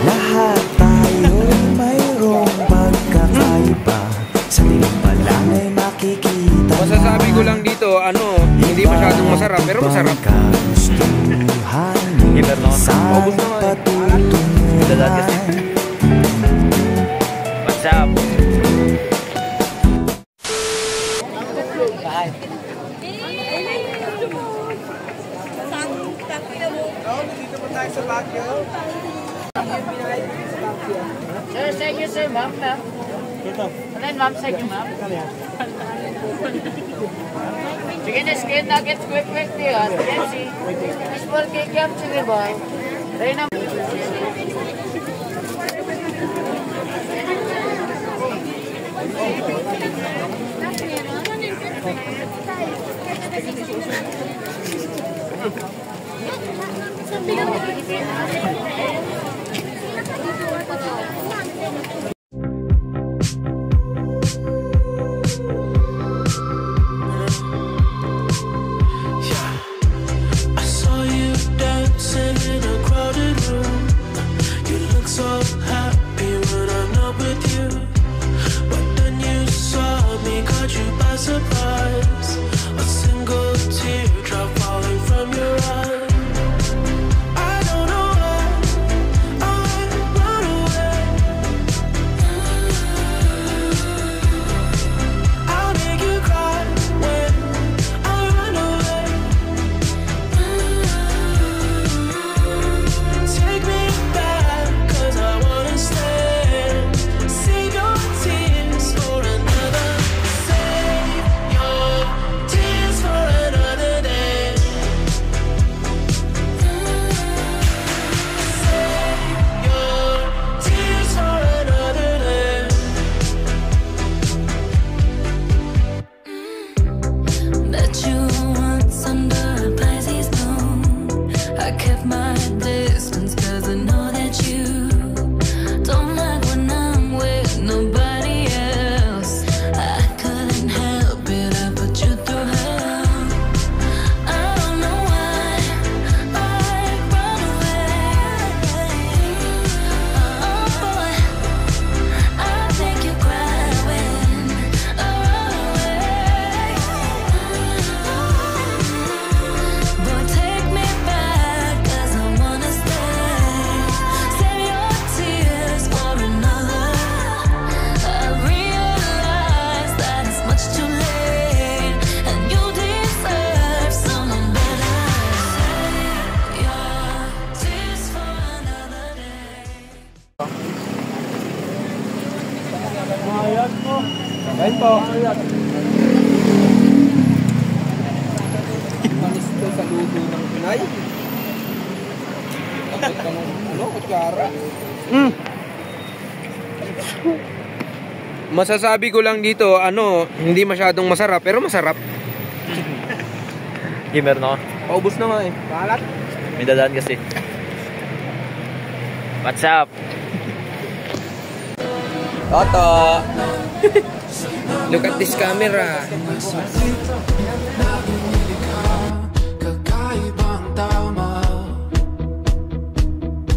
Lahat tayo'y mayroong pagkakaiba. Sa tingin pa lang ay makikita. Masasabi ko lang dito, hindi masyadong masarap, pero masarap. Paubos na patutunguhan. What's up? Sir, sa inyo sir, ma'am. Ano yun, ma'am, sa inyo, ma'am? Sige na, skin nuggets, quick niyo. Sige, small cake yam, sige ba? Tayo na. Ayun po. Manis ito sa luto ng Pinay. Kapag ka ng kutsara. Masasabi ko lang dito, hindi masyadong masarap, pero masarap. Gamer no? Paubos na nga eh. Kalat. May dadaan kasi. What's up? Toto! Look at this camera. Kakaibang tama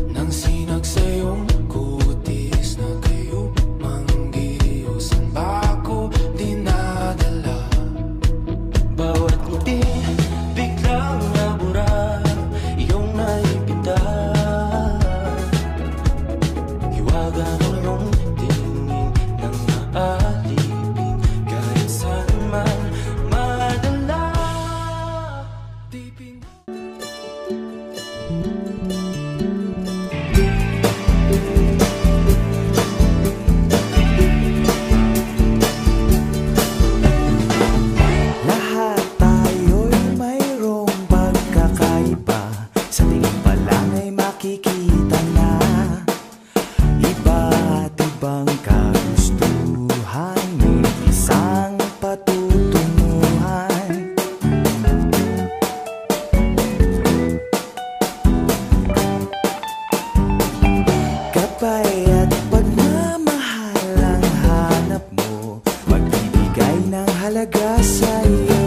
nang sinag sa iyong kutis na kayo manggiyos ang bako dinadala. Bawat ngiti biglang nabura iyong naipita. Hiwaga ng iyong tingin ng maalipin kahit saan man madala. ay